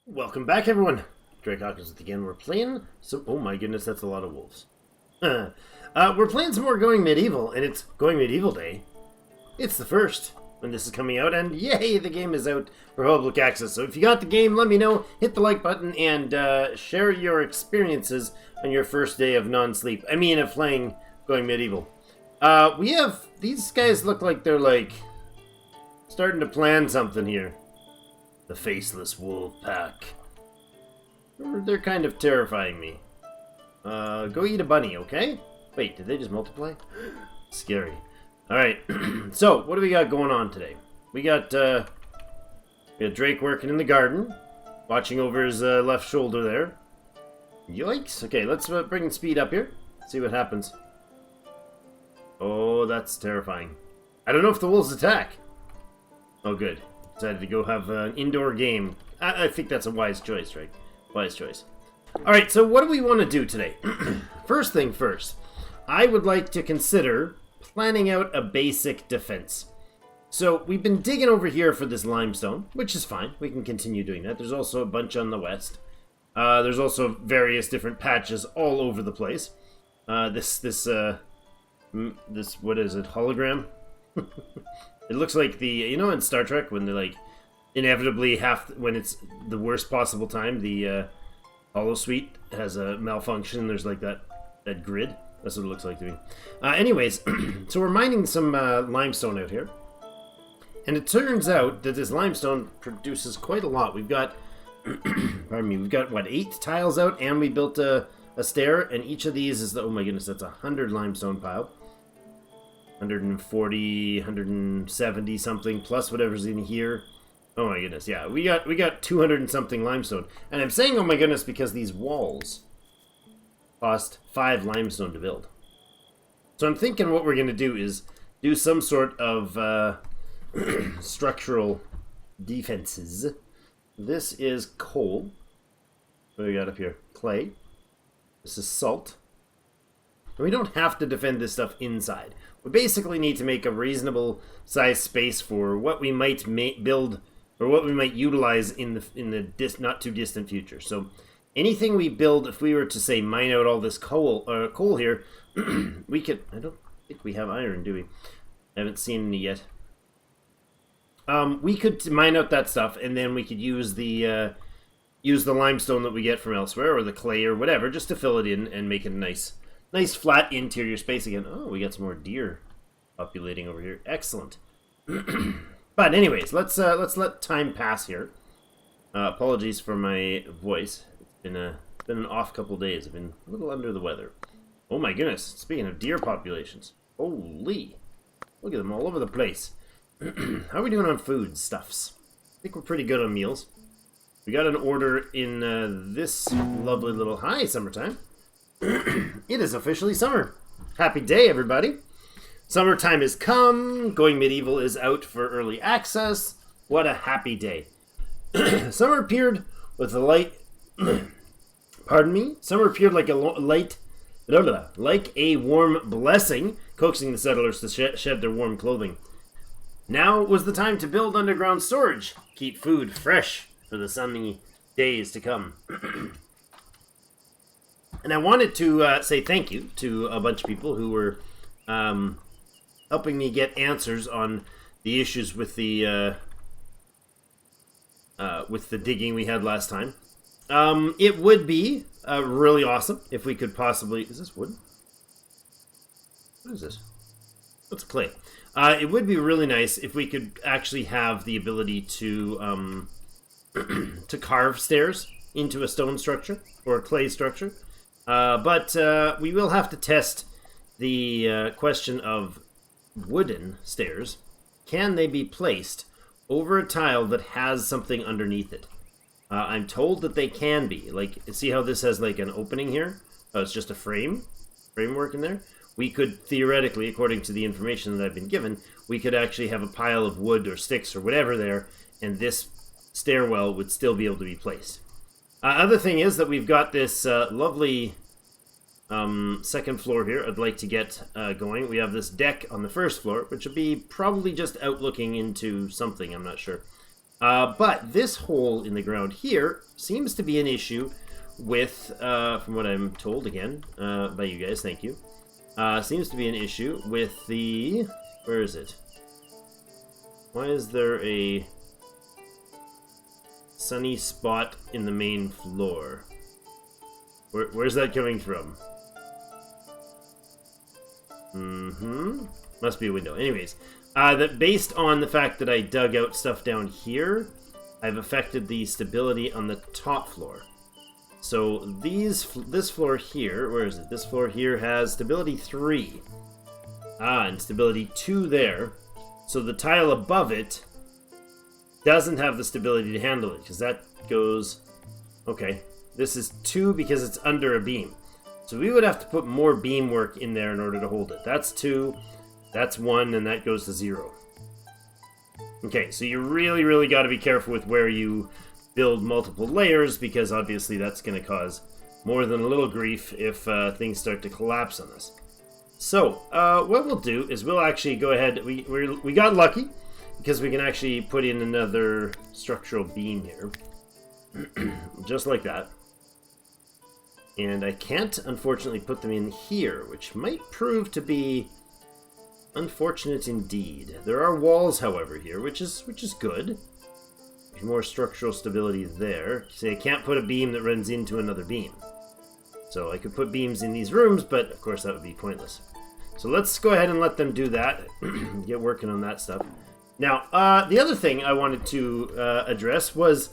Welcome back, everyone. Drake Hawkins with again. We're playing some. Oh my goodness, that's a lot of wolves. We're playing some more Going Medieval, and it's Going Medieval Day. It's the first when this is coming out, and yay, the game is out for public access. So if you got the game, let me know. Hit the like button and share your experiences on your first day of non-sleep. I mean, of playing Going Medieval. We have these guys look like they're like starting to plan something here. The Faceless Wolf Pack. They're kind of terrifying me. Go eat a bunny, okay? Wait, did they just multiply? Scary. Alright, so what do we got going on today? We got Drake working in the garden, watching over his left shoulder there. Yikes. Okay, let's bring speed up here, see what happens. Oh, that's terrifying. I don't know if the wolves attack. Oh, good. Decided to go have an indoor game. I think that's a wise choice, right? Wise choice. Alright, so what do we want to do today? First thing first, I would like to consider planning out a basic defense. So we've been digging over here for this limestone, which is fine. We can continue doing that. There's also a bunch on the west. There's also various different patches all over the place. This what is it? Hologram? It looks like the, in Star Trek when they're like, inevitably when it's the worst possible time, the holosuite has a malfunction. There's like that grid. That's what it looks like to me. Anyways, so we're mining some limestone out here. And it turns out that this limestone produces quite a lot. We've got, pardon me, we've got, what, 8 tiles out, and we built a stair, and each of these is, oh my goodness, that's 100 limestone pile. 140, 170 something, plus whatever's in here. Oh my goodness, yeah, we got 200 and something limestone. And I'm saying oh my goodness because these walls cost 5 limestone to build. So I'm thinking what we're going to do is do some sort of structural defenses. This is coal. What do we got up here? Clay. This is salt. And we don't have to defend this stuff inside. We basically need to make a reasonable size space for what we might build or what we might utilize in the not too distant future. So anything we build, if we were to say mine out all this coal here, we could. I don't think we have iron, do we? I haven't seen any yet. We could mine out that stuff, and then we could use the limestone that we get from elsewhere, or the clay, or whatever, just to fill it in and make it a nice flat interior space again. Oh, we got some more deer populating over here. Excellent. But anyways, let's let time pass here. Apologies for my voice. It's been an off couple days. I've been a little under the weather. Oh my goodness! Speaking of deer populations, holy! Look at them all over the place. How are we doing on food stuffs? I think we're pretty good on meals. We got an order in this lovely little summertime. It is officially summer. Happy day, everybody. Summertime has come. Going Medieval is out for early access. What a happy day. Summer appeared with a light... Pardon me? Summer appeared like like a warm blessing, coaxing the settlers to shed their warm clothing. Now was the time to build underground storage. Keep food fresh for the sunny days to come. And I wanted to say thank you to a bunch of people who were helping me get answers on the issues with the digging we had last time. It would be really awesome if we could possibly... Is this wood? What is this? Let's play. It would be really nice if we could actually have the ability to to carve stairs into a stone structure or a clay structure. But we will have to test the question of wooden stairs. Can they be placed over a tile that has something underneath it? I'm told that they can be. Like, see how this has like an opening here? Oh, it's just a framework in there. We could theoretically, according to the information that I've been given, we could actually have a pile of wood or sticks or whatever there, and this stairwell would still be able to be placed. Other thing is that we've got this lovely second floor here I'd like to get going. We have this deck on the first floor, which would be probably just outlooking into something, I'm not sure. But this hole in the ground here seems to be an issue with, from what I'm told again by you guys, thank you, seems to be an issue with the, where is it? Why is there a sunny spot in the main floor? Where's that coming from? Must be a window. Anyways, that based on the fact that I dug out stuff down here, I've affected the stability on the top floor. So this floor here, where is it? This floor here has stability 3. And stability 2 there. So the tile above it doesn't have the stability to handle it, because that goes... Okay, this is 2 because it's under a beam. So we would have to put more beam work in there in order to hold it. That's 2, that's 1, and that goes to 0. Okay, so you really, really got to be careful with where you build multiple layers, because obviously that's going to cause more than a little grief if things start to collapse on us. So, what we'll do is we'll actually go ahead, we got lucky, because we can actually put in another structural beam here. Just like that. And I can't, unfortunately, put them in here, which might prove to be unfortunate indeed. There are walls, however, here, which is good. There's more structural stability there. See, I can't put a beam that runs into another beam. So I could put beams in these rooms, but of course that would be pointless. So let's go ahead and let them do that. Get working on that stuff. Now, the other thing I wanted to address was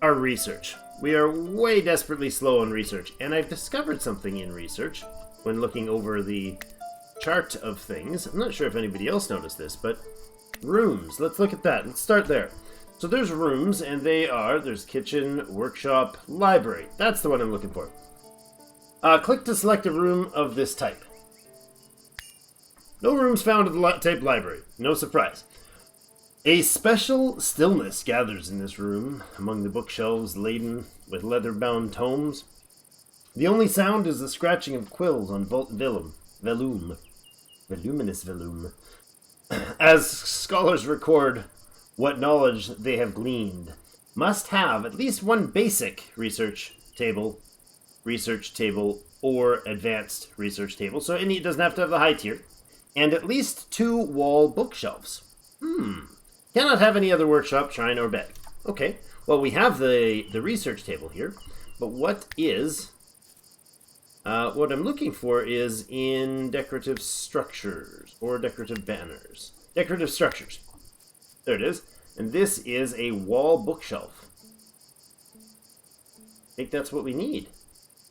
our research. We are way desperately slow on research, and I've discovered something in research when looking over the chart of things. I'm not sure if anybody else noticed this, but rooms. Let's look at that. Let's start there. So there's rooms, and there's kitchen, workshop, library. That's the one I'm looking for. Click to select a room of this type. No rooms found of the type library. No surprise. A special stillness gathers in this room, among the bookshelves laden with leather-bound tomes. The only sound is the scratching of quills on voluminous vellum, as scholars record what knowledge they have gleaned. Must have at least one basic research table, or advanced research table, so it doesn't have to have the high tier, and at least 2 wall bookshelves. Cannot have any other workshop, shrine, or bed. Okay, well, we have the research table here, but what I'm looking for is in decorative structures, or decorative banners. Decorative structures. There it is. And this is a wall bookshelf. I think that's what we need.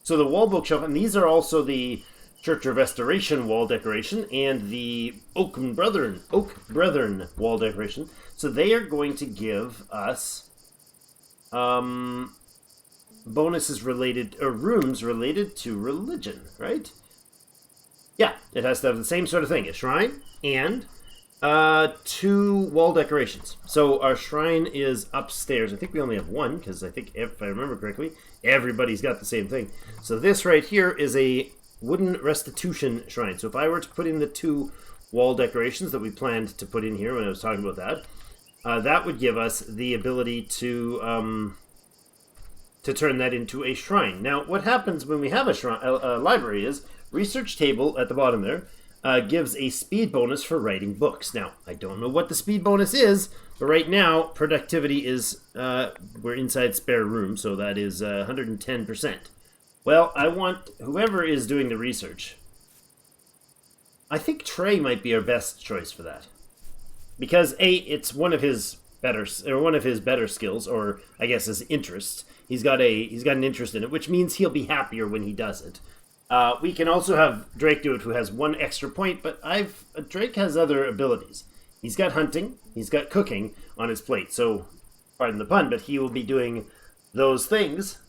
So the wall bookshelf, and these are also the Church of Restoration wall decoration and the Oak Brethren wall decoration. So they are going to give us bonuses related, or rooms related to religion, right? Yeah, it has to have the same sort of thing, a shrine and 2 wall decorations. So our shrine is upstairs. I think we only have 1, because I think, if I remember correctly, everybody's got the same thing. So this right here is a wooden restitution shrine. So if I were to put in the 2 wall decorations that we planned to put in here when I was talking about that, that would give us the ability to turn that into a shrine. Now, what happens when we have a library is research table at the bottom there gives a speed bonus for writing books. Now, I don't know what the speed bonus is, but right now productivity is we're inside spare room, so that is 110%. Well, I want whoever is doing the research. I think Trey might be our best choice for that, because it's one of his better skills, or I guess his interests. He's got an interest in it, which means he'll be happier when he does it. We can also have Drake do it, who has 1 extra point, but Drake has other abilities. He's got hunting, he's got cooking on his plate, so pardon the pun, but he will be doing those things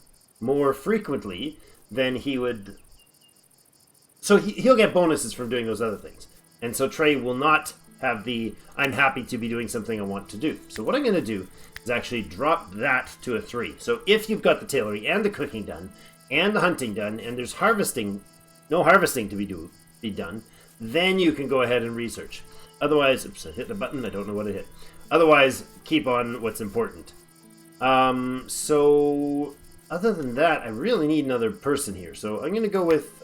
more frequently than he would. So he'll get bonuses from doing those other things. And so Trey will not have the I'm happy to be doing something I want to do. So what I'm going to do is actually drop that to a 3. So if you've got the tailoring and the cooking done, and the hunting done, and there's no harvesting to be done, then you can go ahead and research. Otherwise, oops, I hit the button, I don't know what I hit. Otherwise, keep on what's important. So other than that, I really need another person here. So I'm going to go with,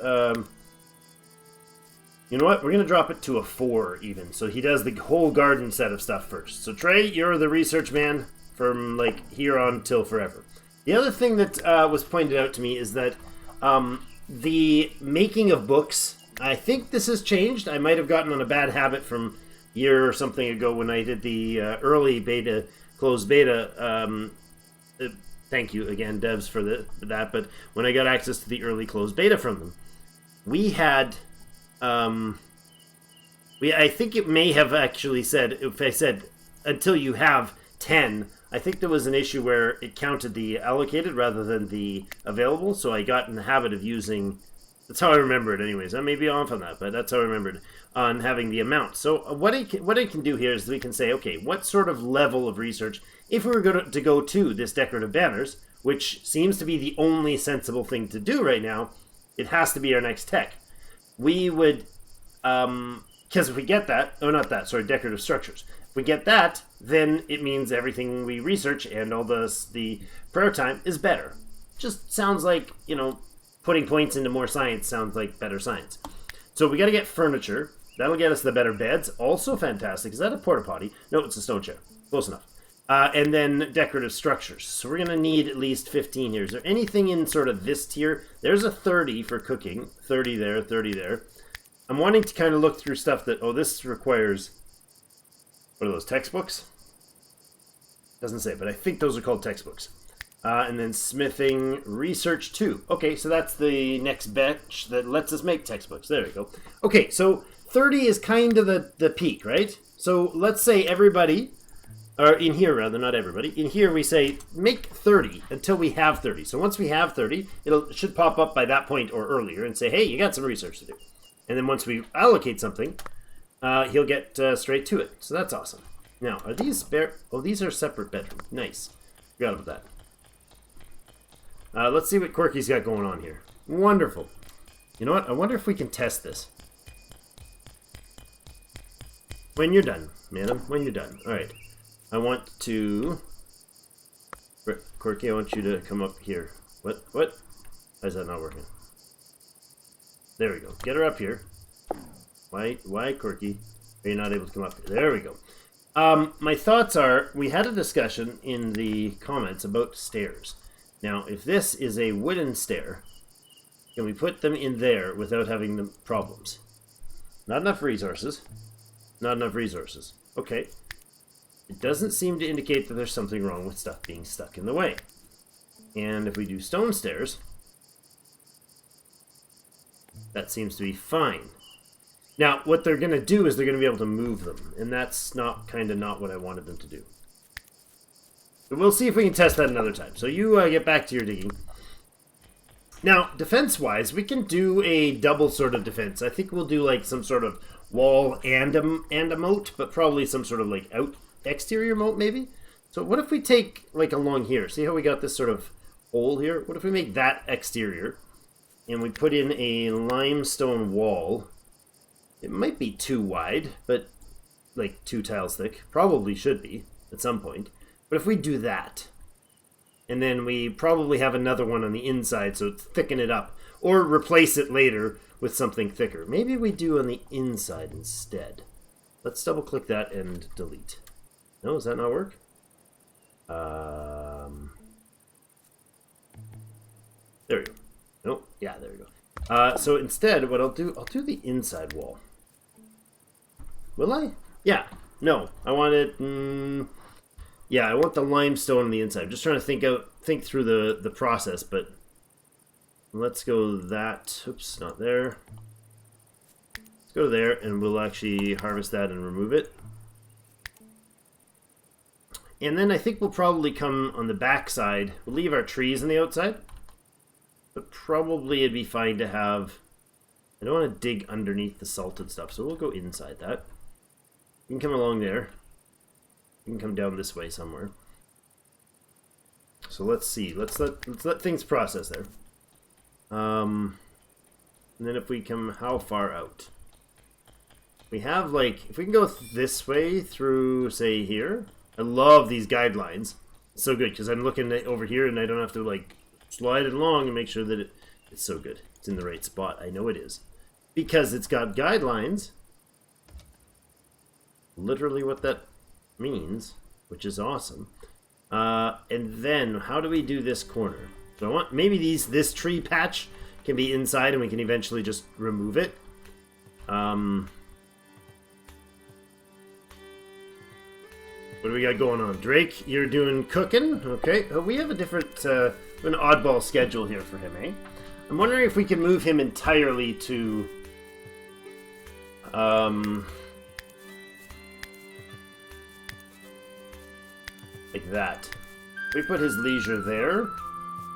you know what? We're going to drop it to a 4 even. So he does the whole garden set of stuff first. So Trey, you're the research man from like here on till forever. The other thing that was pointed out to me is that the making of books, I think this has changed. I might have gotten on a bad habit from a year or something ago when I did the early beta, closed beta. Thank you again, devs, for that. But when I got access to the early closed beta from them, we had, I think it may have actually said, if I said until you have 10, I think there was an issue where it counted the allocated rather than the available. So I got in the habit of using. That's how I remember it, anyways. I may be off on that, but that's how I remembered on having the amount. So what I can do here is we can say, okay, what sort of level of research, if we were going to go to this decorative banners, which seems to be the only sensible thing to do right now, it has to be our next tech. We would, because if we get that, oh, not that, sorry, decorative structures. If we get that, then it means everything we research and all the prayer time is better. Just sounds like, you know, putting points into more science sounds like better science. So we got to get furniture. That'll get us the better beds. Also fantastic. Is that a porta potty? No, it's a stone chair. Close enough. And then decorative structures. So we're going to need at least 15 here. Is there anything in sort of this tier? There's a 30 for cooking. 30 there, 30 there. I'm wanting to kind of look through stuff that, oh, this requires, what are those, textbooks? Doesn't say, but I think those are called textbooks. And then smithing, research 2. Okay, so that's the next bench that lets us make textbooks. There we go. Okay, so 30 is kind of the peak, right? So let's say everybody, or in here rather, not everybody. In here we say make 30 until we have 30. So once we have 30, it should pop up by that point or earlier and say, hey, you got some research to do. And then once we allocate something, he'll get straight to it. So that's awesome. Now, are these spare? Oh, these are separate bedrooms. Nice. Forgot about that. Let's see what Quirky's got going on here. Wonderful. You know what? I wonder if we can test this. When you're done, madam. When you're done. All right. I want to... Quirky, I want you to come up here. What? Why is that not working? There we go. Get her up here. Why, Quirky, are you not able to come up here? There we go. My thoughts are, we had a discussion in the comments about stairs. Now, if this is a wooden stair, can we put them in there without having the problems? Not enough resources. Not enough resources. Okay. It doesn't seem to indicate that there's something wrong with stuff being stuck in the way. And if we do stone stairs, that seems to be fine. Now, what they're going to do is they're going to be able to move them, and that's not what I wanted them to do. But we'll see if we can test that another time. So you get back to your digging. Now, defense-wise, we can do a double sort of defense. I think we'll do like some sort of wall and a moat, but probably some sort of like exterior moat maybe. So what if we take like along here? See how we got this sort of hole here? What if we make that exterior and we put in a limestone wall? It might be too wide, but like 2 tiles thick. Probably should be at some point. But if we do that, and then we probably have another one on the inside, so thicken it up, or replace it later with something thicker. Maybe we do on the inside instead. Let's double click that and delete. No, does that not work? There we go. Nope. Yeah, there we go. So instead, what I'll do the inside wall. Will I? Yeah. No. I want it... yeah, I want the limestone on the inside. I'm just trying to think through the process, but let's go that. Oops, not there. Let's go there, and we'll actually harvest that and remove it. And then I think we'll probably come on the back side. We'll leave our trees on the outside, but probably it'd be fine to have... I don't want to dig underneath the salted stuff, so we'll go inside that. You can come along there. You can come down this way somewhere. So let's see. Let's let things process there. And then if we come, how far out? We have like, if we can go this way through, say, here. I love these guidelines. It's so good because I'm looking over here and I don't have to like slide it along and make sure that it's so good. It's in the right spot. I know it is. Because it's got guidelines. Literally what that means, which is awesome. And then how do we do this corner? So I want maybe this tree patch can be inside and we can eventually just remove it. What do we got going on? Drake, you're doing cooking. Okay. We have a different, an oddball schedule here for him, eh? I'm wondering if we can move him entirely to, like that. We put his leisure there.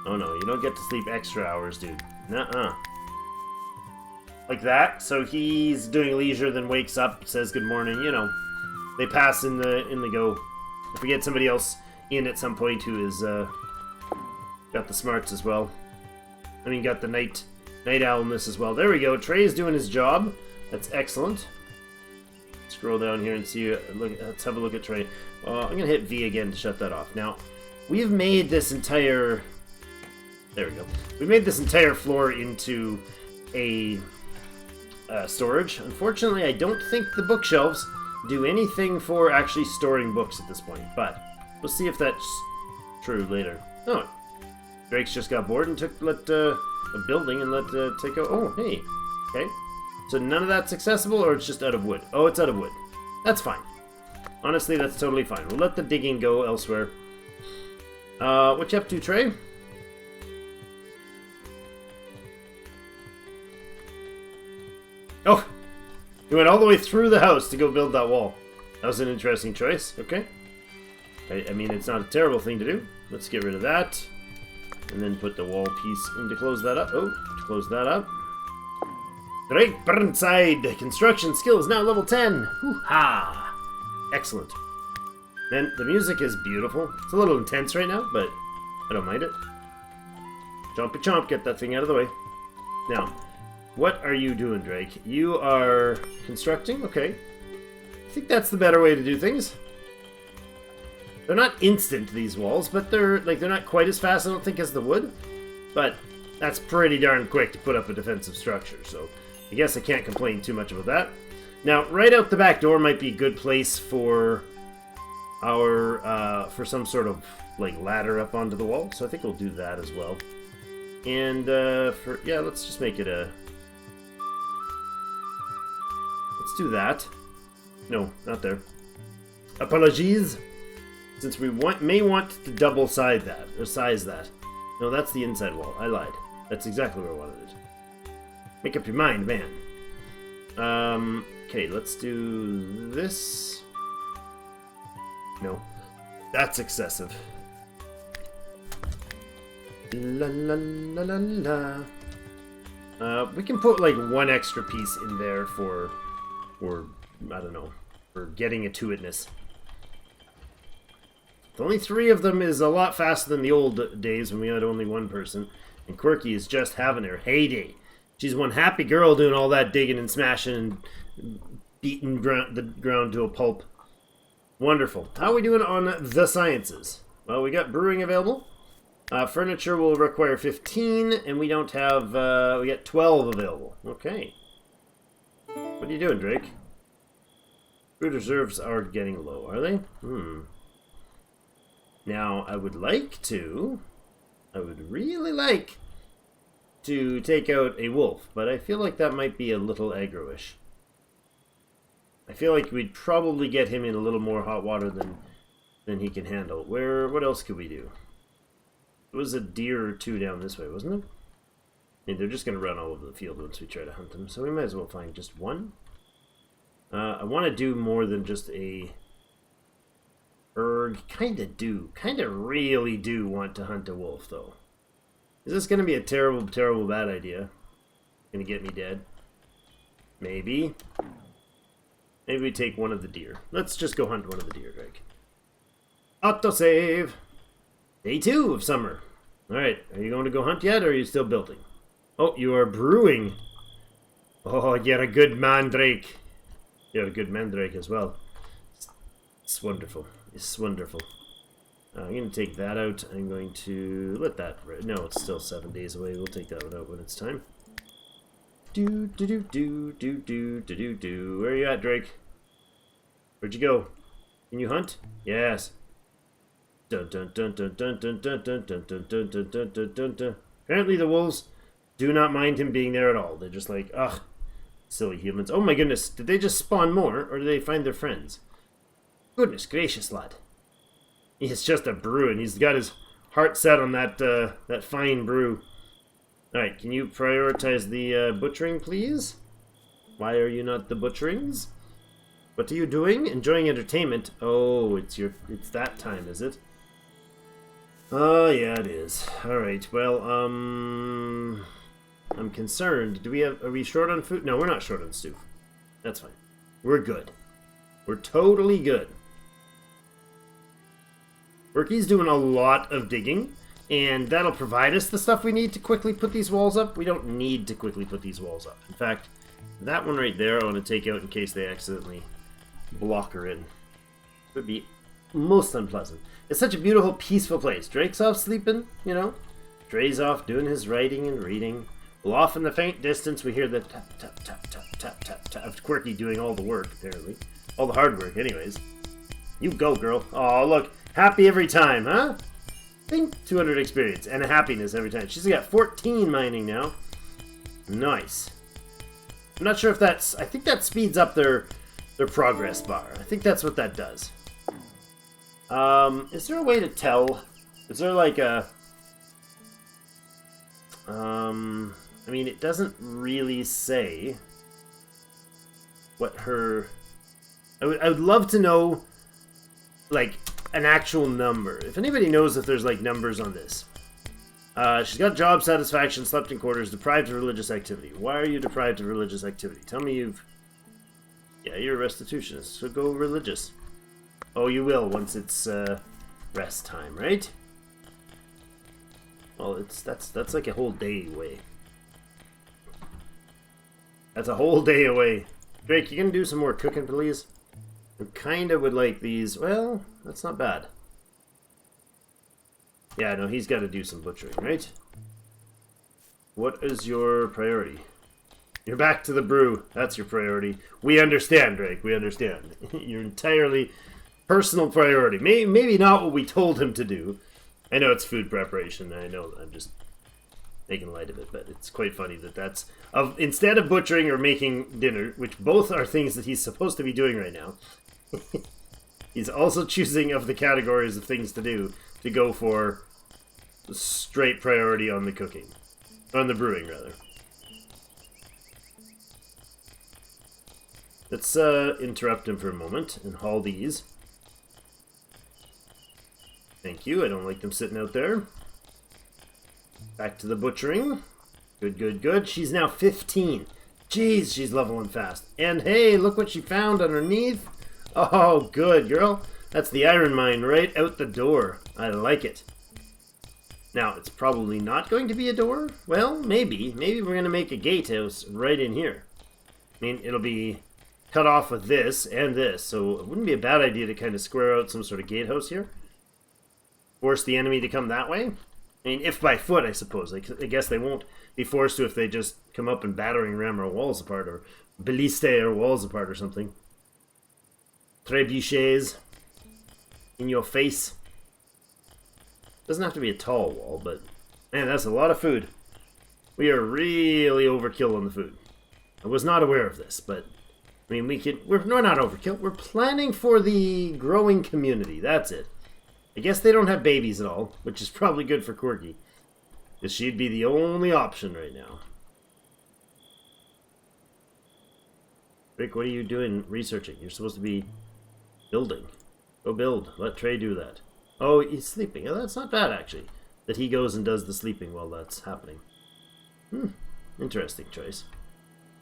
Oh no, you don't get to sleep extra hours, dude. Nuh-uh. Like that. So he's doing leisure, then wakes up, says good morning, you know. They pass in the go. If we get somebody else in at some point who is got the smarts as well. I mean, got the night owlness as well. There we go. Trey's doing his job. That's excellent. Scroll down here and see. Let's have a look at Trey. I'm gonna hit V again to shut that off. Now, we've made this entire. There we go. We made this entire floor into a storage. Unfortunately, I don't think the bookshelves do anything for actually storing books at this point, but we'll see if that's true later. Oh, Drake's just got bored and let a building and let take out. Oh, hey, okay. So none of that's accessible, or it's just out of wood. Oh, it's out of wood. That's fine. Honestly, that's totally fine. We'll let the digging go elsewhere. What you up to, Trey? Oh, he went all the way through the house to go build that wall. That was an interesting choice. Okay. I mean, it's not a terrible thing to do. Let's get rid of that. And then put the wall piece in to close that up. Oh, to close that up. Drake Burnside. Construction skills now level 10. Hoo-ha. Excellent. Man, the music is beautiful. It's a little intense right now, but I don't mind it. Chompy chomp, get that thing out of the way. Now, what are you doing, Drake? You are constructing? Okay. I think that's the better way to do things. They're not instant, these walls, but they're not quite as fast, I don't think, as the wood. But that's pretty darn quick to put up a defensive structure, so I guess I can't complain too much about that. Now, right out the back door might be a good place for our, for some sort of, like, ladder up onto the wall, so I think we'll do that as well. And, yeah, let's just make it a... Let's do that. No, not there. Apologies. Since we may want to double size that. No, that's the inside wall. I lied. That's exactly where I wanted it. Make up your mind, man. Okay, let's do this. No, that's excessive. La la la la la. We can put like one extra piece in there for I don't know, for getting a to-itness. Only 3 of them is a lot faster than the old days when we had only one person. And Quirky is just having her heyday. She's one happy girl doing all that digging and smashing and beating the ground to a pulp. Wonderful. How are we doing on the sciences? Well, we got brewing available. Furniture will require 15, and we don't have, we got 12 available. Okay. What are you doing, Drake? Food reserves are getting low, are they? Now, I would really like to take out a wolf, but I feel like that might be a little aggro-ish. I feel like we'd probably get him in a little more hot water than he can handle. What else could we do? It was a deer or 2 down this way, wasn't it? I mean, they're just going to run all over the field once we try to hunt them, so we might as well find just one. I want to do more than just a... Kind of really do want to hunt a wolf, though. Is this going to be a terrible, terrible bad idea? Going to get me dead? Maybe. Maybe we take one of the deer. Let's just go hunt one of the deer, Drake. Autosave! Day 2 of summer. Alright, are you going to go hunt yet, or are you still building? Oh, you are brewing. Oh, you're a good man, Drake. You're a good man, Drake, as well. It's wonderful. It's wonderful. I'm going to take that out. I'm going to let that... No, it's still 7 days away. We'll take that one out when it's time. Do. Where are you at, Drake? Where'd you go? Can you hunt? Yes. Apparently the wolves do not mind him being there at all. They're just like, ugh, silly humans. Oh my goodness, did they just spawn more, or did they find their friends? Goodness gracious, lad. He's just a brew, and he's got his heart set on that fine brew. Alright, can you prioritize the butchering, please? Why are you not the butcherings? What are you doing? Enjoying entertainment? Oh, it's that time, is it? Oh, yeah, it is. Alright, well, I'm concerned. Are we short on food? No, we're not short on stew. That's fine. We're good. We're totally good. Berkey's doing a lot of digging, and that'll provide us the stuff we need to quickly put these walls up. We don't need to quickly put these walls up. In fact, that one right there I want to take out in case they accidentally block her in. It would be most unpleasant. It's such a beautiful, peaceful place. Drake's off sleeping, you know. Dre's off doing his writing and reading. Well, off in the faint distance, we hear the tap, tap, tap, tap, tap, tap, tap of Quirky doing all the work, apparently. All the hard work, anyways. You go, girl. Oh, look. Happy every time, huh? I think 200 experience and a happiness every time. She's got 14 mining now. Nice. I'm not sure if that's... I think that speeds up their progress bar. I think that's what that does. Is there a way to tell? Is there like a... I mean, it doesn't really say what her... I would love to know, like, an actual number. If anybody knows if there's, like, numbers on this. She's got job satisfaction, slept in quarters, deprived of religious activity. Why are you deprived of religious activity? Tell me you've... Yeah, you're a restitutionist, so go religious. Oh, you will once it's rest time, right? Well, that's like a whole day away. That's a whole day away. Drake, you gonna do some more cooking, please? I kind of would like these. Well, that's not bad. Yeah, no, he's got to do some butchering, right? What is your priority? You're back to the brew. That's your priority. We understand, Drake. We understand. Your entirely personal priority. Maybe not what we told him to do. I know it's food preparation. I know I'm just making light of it, but it's quite funny that that's... instead of butchering or making dinner, which both are things that he's supposed to be doing right now, he's also choosing of the categories of things to do to go for straight priority on the cooking. On the brewing, rather. Let's interrupt him for a moment and haul these. Thank you. I don't like them sitting out there. Back to the butchering. Good, good, good. She's now 15. Jeez, she's leveling fast. And hey, look what she found underneath. Oh, good, girl. That's the iron mine right out the door. I like it. Now, it's probably not going to be a door. Well, maybe. Maybe we're going to make a gatehouse right in here. I mean, it'll be cut off with this and this, so it wouldn't be a bad idea to kind of square out some sort of gatehouse here. Force the enemy to come that way. I mean, if by foot, I suppose. I guess they won't be forced to if they just come up and battering ram our walls apart, or balliste our walls apart or something. Trebuchets in your face. Doesn't have to be a tall wall, but man, that's a lot of food. We are really overkill on the food. I was not aware of this, but I mean, we're not overkill. We're planning for the growing community. That's it. I guess they don't have babies at all, which is probably good for Quirky, because she'd be the only option right now. Rick, what are you doing researching? You're supposed to be building. Go build. Let Trey do that. Oh, he's sleeping. Oh, that's not bad, actually, that he goes and does the sleeping while that's happening. Interesting choice.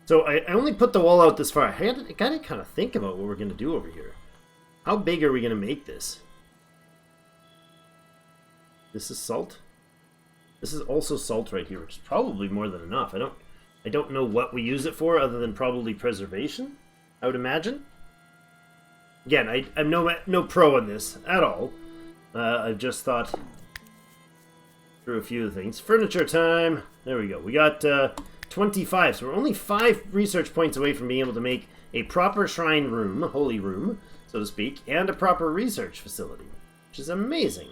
So I only put the wall out this far. I gotta kind of think about what we're going to do over here. How big are we going to make this? This is salt. This is also salt right here, which is probably more than enough. I don't know what we use it for other than probably preservation, I would imagine. Again, I'm no pro on this at all. I've just thought through a few things. Furniture time. There we go. We got 25, so we're only 5 research points away from being able to make a proper shrine room, holy room, so to speak, and a proper research facility, which is amazing.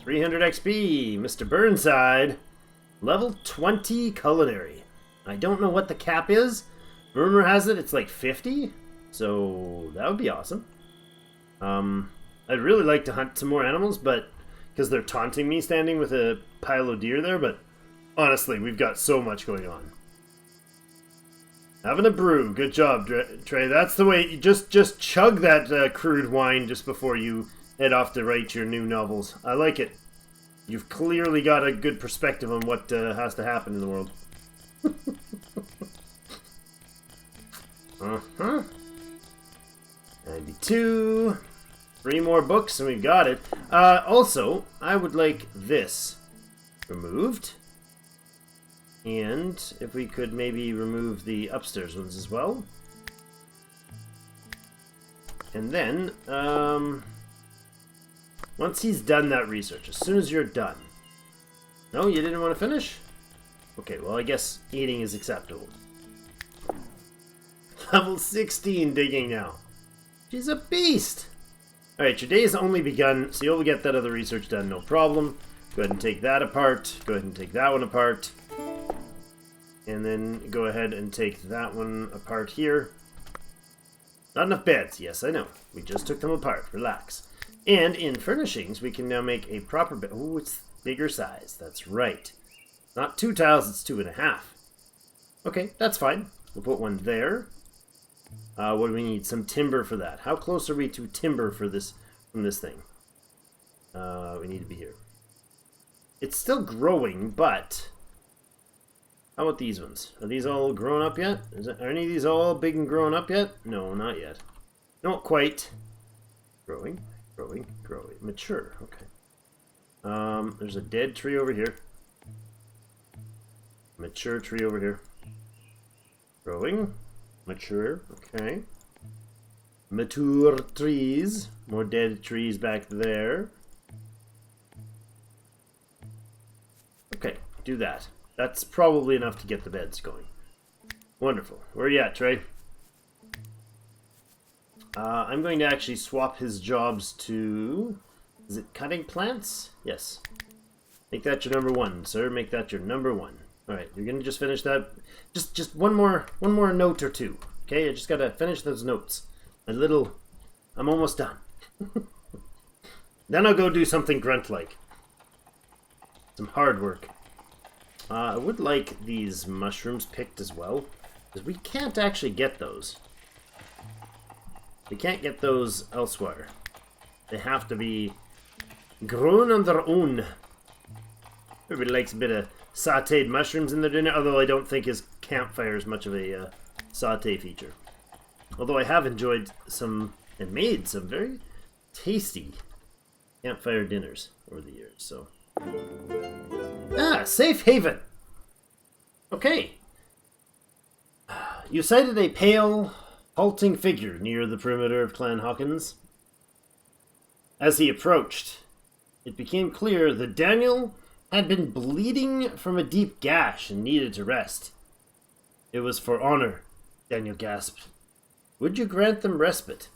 300 XP, Mr. Burnside. Level 20 culinary. I don't know what the cap is. Rumor has it it's like 50, so that would be awesome. I'd really like to hunt some more animals, but because they're taunting me standing with a pile of deer there, but honestly, we've got so much going on. Having a brew. Good job, Trey. That's the way. You just chug that crude wine just before you head off to write your new novels. I like it. You've clearly got a good perspective on what has to happen in the world. Uh-huh. 92. 3 more books and we've got it. Also, I would like this removed. And if we could maybe remove the upstairs ones as well. And then, once he's done that research, as soon as you're done. No, you didn't want to finish? Okay, well, I guess eating is acceptable. Level 16 digging now. She's a beast! Alright, your day has only begun, so you'll get that other research done, no problem. Go ahead and take that apart. Go ahead and take that one apart. And then go ahead and take that one apart here. Not enough beds. Yes, I know. We just took them apart. Relax. And in furnishings, we can now make a proper bed. Oh, it's bigger size. That's right. Not 2 tiles, it's 2.5. Okay, that's fine. We'll put one there. What do we need? Some timber for that. How close are we to timber for this from this thing? We need to be here. It's still growing, but how about these ones? Are these all grown up yet? Are any of these all big and grown up yet? No, not yet. Not quite. Growing, growing, growing. Mature, okay. There's a dead tree over here. Mature tree over here. Growing. Mature, okay. Mature trees. More dead trees back there. Okay, do that. That's probably enough to get the beds going. Wonderful. Where are you at, Trey? I'm going to actually swap his jobs to... Is it cutting plants? Yes. Make that your number 1, sir. Make that your number 1. Alright, you're going to just finish that. Just one more note or two. Okay, I just got to finish those notes. I'm almost done. Then I'll go do something grunt-like. Some hard work. I would like these mushrooms picked as well, because we can't actually get those. We can't get those elsewhere. They have to be grown on their own. Everybody likes a bit of sauteed mushrooms in their dinner, although I don't think his campfire is much of a saute feature. Although I have enjoyed some and made some very tasty campfire dinners over the years, so... Safe haven. Okay. You sighted a pale, halting figure near the perimeter of Clan Hawkins. As he approached, it became clear that Daniel had been bleeding from a deep gash and needed to rest. It was for honor, Daniel gasped. Would you grant them respite?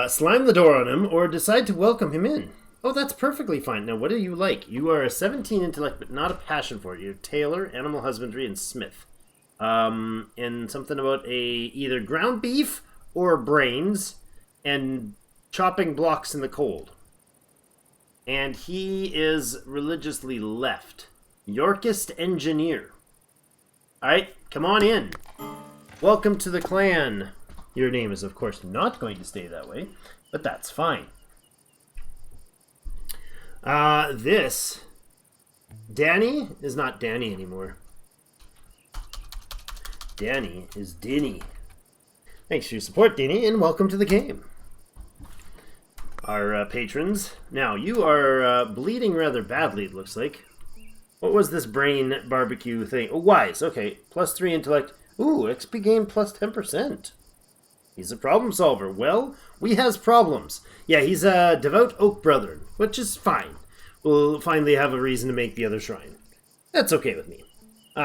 Slam the door on him or decide to welcome him in. Oh, that's perfectly fine. Now, what do you like? You are a 17 intellect, but not a passion for it. You're tailor, animal husbandry, and smith. And something about either ground beef or brains and chopping blocks in the cold. And he is religiously left. Yorkist engineer. Alright, come on in. Welcome to the clan. Your name is, of course, not going to stay that way, but that's fine. This Danny is not Danny anymore. Danny is Dinny. Thanks for your support, Dinny, and welcome to the game. Our patrons. Now, you are bleeding rather badly, it looks like. What was this brain barbecue thing? Oh, wise. Okay, +3 intellect. Ooh, XP gain plus 10%. He's a problem solver. Well, we has problems. Yeah, he's a devout oak brother, which is fine. We'll finally have a reason to make the other shrine. That's okay with me.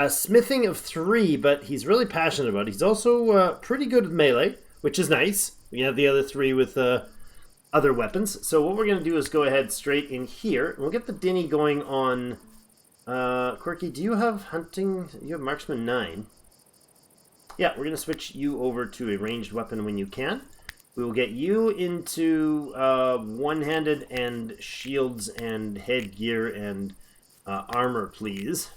Smithing of 3, but he's really passionate about it. He's also pretty good with melee, which is nice. We have the other 3 with other weapons. So what we're going to do is go ahead straight in here. And we'll get the Dinny going on... Quirky, do you have hunting? You have marksman 9. Yeah, we're going to switch you over to a ranged weapon when you can. We will get you into one-handed and shields and headgear and armor, please.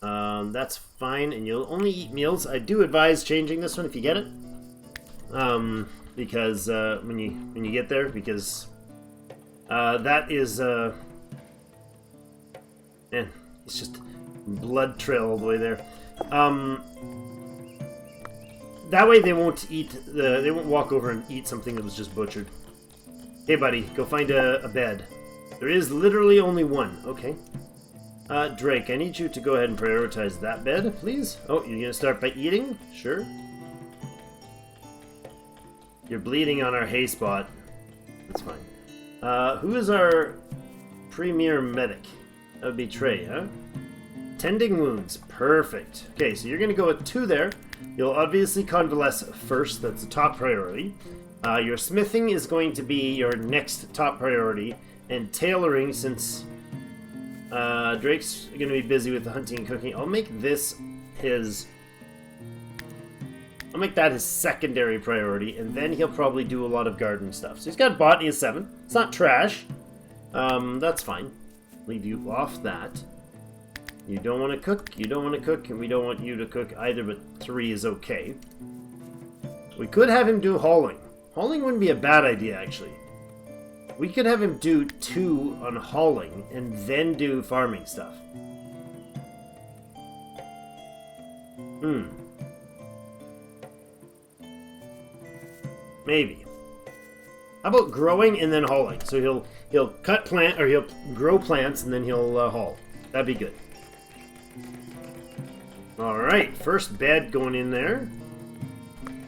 That's fine, and you'll only eat meals. I do advise changing this one if you get it. Because when you get there, because that is man, it's just blood trail all the way there. That way they won't walk over and eat something that was just butchered. Hey buddy, go find a bed. There is literally only one. Okay. Drake, I need you to go ahead and prioritize that bed, please. Oh, you're gonna start by eating? Sure. You're bleeding on our hay spot. That's fine. Who is our premier medic? That would be Trey, huh? Tending wounds. Perfect. Okay, so you're going to go with 2 there. You'll obviously convalesce first. That's the top priority. Your smithing is going to be your next top priority. And tailoring, since Drake's going to be busy with the hunting and cooking, I'll make this his... I'll make that his secondary priority, and then he'll probably do a lot of garden stuff. So he's got botany of 7. It's not trash. That's fine. Leave you off that. You don't want to cook, you don't want to cook, and we don't want you to cook either, but 3 is okay. We could have him do hauling. Hauling wouldn't be a bad idea, actually. We could have him do 2 on hauling, and then do farming stuff. Maybe. How about growing and then hauling? So he'll cut plant, or he'll grow plants, and then he'll haul. That'd be good. Alright, first bed going in there.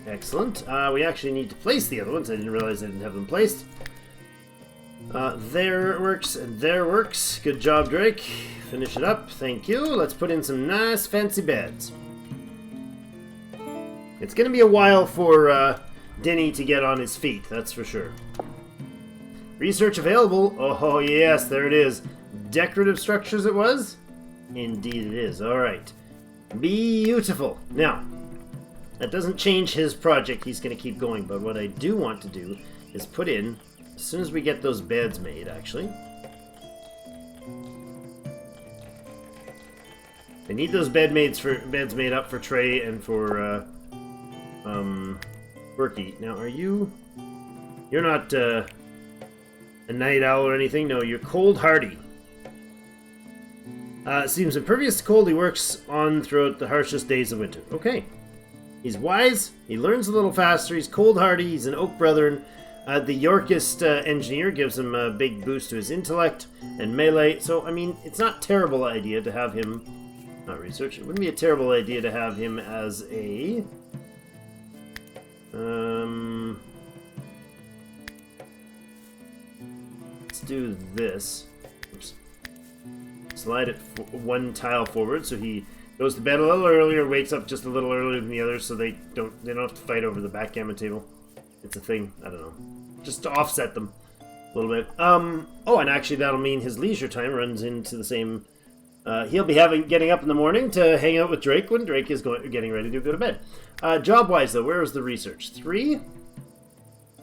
Excellent. We actually need to place the other ones. I didn't realize I didn't have them placed. There works, and there works. Good job, Drake. Finish it up. Thank you. Let's put in some nice fancy beds. It's going to be a while for Denny to get on his feet, that's for sure. Research available. Oh, yes, there it is. Decorative structures it was? Indeed it is. Alright. Beautiful. Now, that doesn't change his project. He's going to keep going. But what I do want to do is put in, as soon as we get those beds made, actually. I need those beds made up for Trey and for Quirky. Now, are you... You're not a night owl or anything. No, you're cold hardy. Seems impervious to cold. He works on throughout the harshest days of winter. Okay. He's wise. He learns a little faster. He's cold hardy. He's an oak brethren. The Yorkist engineer gives him a big boost to his intellect and melee. So, I mean, it's not a terrible idea to have him... Not research. It wouldn't be a terrible idea to have him as a... Let's do this. Oops. Slide it 1 tile forward so he goes to bed a little earlier, wakes up just a little earlier than the others, so they don't have to fight over the backgammon table. It's a thing. I don't know. Just to offset them a little bit. Oh, and actually that'll mean his leisure time runs into the same. He'll be getting up in the morning to hang out with Drake when Drake is getting ready to go to bed. Job-wise, though, where is the research? 3?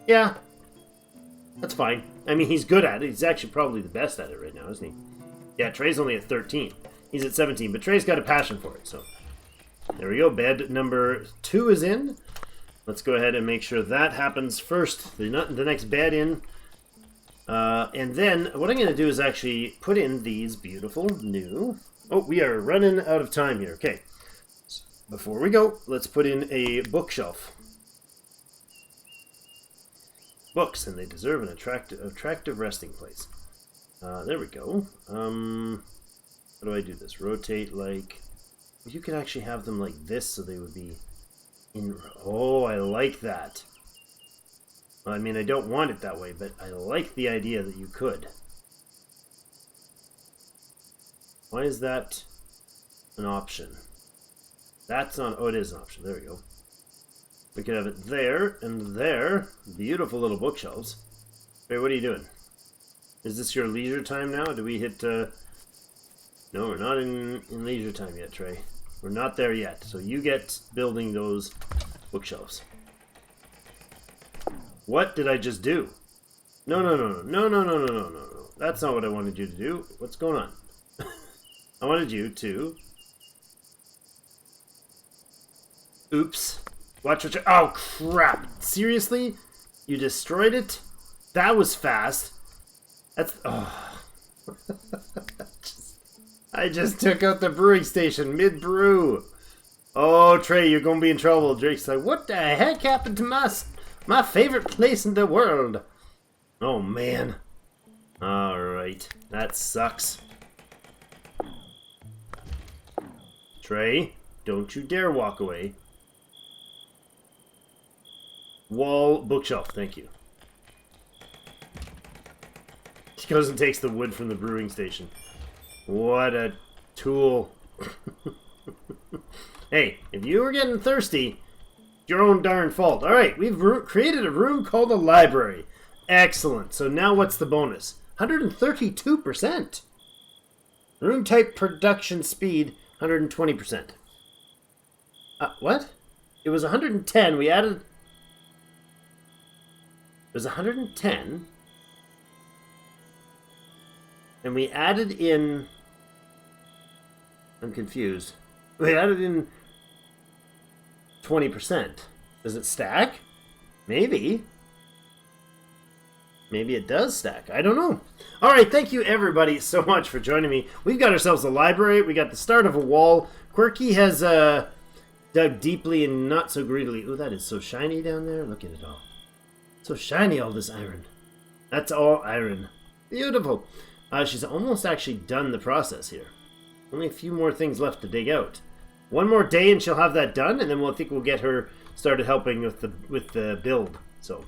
Yeah. That's fine. I mean, he's good at it. He's actually probably the best at it right now, isn't he? Yeah, Trey's only at 13. He's at 17, but Trey's got a passion for it, so... There we go. Bed number 2 is in. Let's go ahead and make sure that happens first. The next bed in. And then, what I'm going to do is actually put in these beautiful new... Oh, we are running out of time here. Okay. Before we go, let's put in a bookshelf. Books, and they deserve an attractive resting place. There we go. How do I do this? Rotate like... You could actually have them like this so they would be in... Oh, I like that. Well, I mean, I don't want it that way, but I like the idea that you could. Why is that an option? That's on... Oh, it is an option. There we go. We could have it there and there. Beautiful little bookshelves. Hey, what are you doing? Is this your leisure time now? Do we hit... No, we're not in leisure time yet, Trey. We're not there yet. So you get building those bookshelves. What did I just do? No. That's not what I wanted you to do. What's going on? I wanted you to... Oops. Watch what you... Oh, crap. Seriously? You destroyed it? That was fast. That's... Oh. I just took out the brewing station mid-brew. Oh, Trey, you're going to be in trouble. Drake's like, what the heck happened to my favorite place in the world? Oh, man. Alright. That sucks. Trey, don't you dare walk away. Wall bookshelf, thank you. He goes and takes the wood from the brewing station. What a tool. Hey, if you were getting thirsty, it's your own darn fault. Alright, we've created a room called a library. Excellent. So now what's the bonus? 132%. Room type production speed, 120%. What? It was 110. We added... It was 110. And we added in... I'm confused. We added in 20%. Does it stack? Maybe. Maybe it does stack. I don't know. Alright, thank you everybody so much for joining me. We've got ourselves a library. We got the start of a wall. Quirky has dug deeply and not so greedily. Oh, that is so shiny down there. Look at it all. So shiny, all this iron. That's all iron. Beautiful. She's almost actually done the process here. Only a few more things left to dig out. One more day and she'll have that done, and then I think we'll get her started helping with the build. So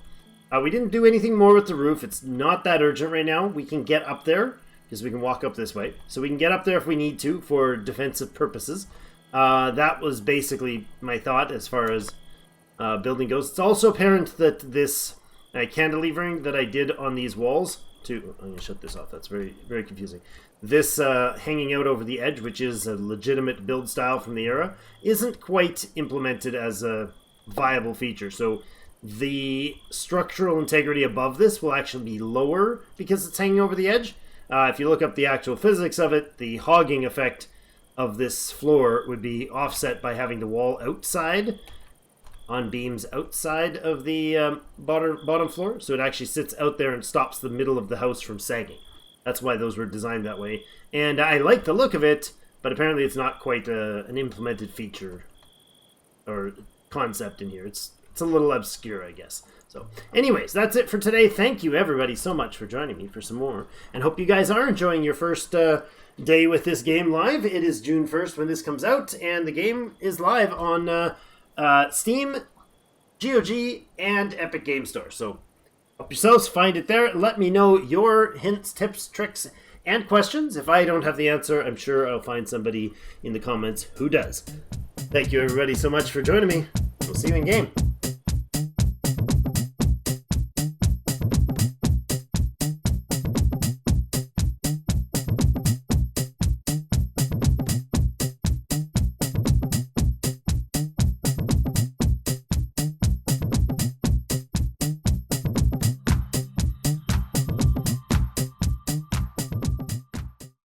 we didn't do anything more with the roof. It's not that urgent right now. We can get up there because we can walk up this way. So we can get up there if we need to for defensive purposes. That was basically my thought as far as building goes. It's also apparent that this cantilevering that I did on these walls I'm going to shut this off. That's very, very confusing. This hanging out over the edge, which is a legitimate build style from the era, isn't quite implemented as a viable feature. So the structural integrity above this will actually be lower because it's hanging over the edge. If you look up the actual physics of it, the hogging effect of this floor would be offset by having the wall outside, on beams outside of the bottom floor. So it actually sits out there and stops the middle of the house from sagging. That's why those were designed that way. And I like the look of it, but apparently it's not quite an implemented feature or concept in here. It's a little obscure, I guess. So anyways, that's it for today. Thank you everybody so much for joining me for some more. And hope you guys are enjoying your first day with this game live. It is June 1st when this comes out, and the game is live on Steam, GOG, and Epic Game Store. So help yourselves, find it there. Let me know your hints, tips, tricks, and questions. If I don't have the answer, I'm sure I'll find somebody in the comments who does. Thank you everybody so much for joining me. We'll see you in game.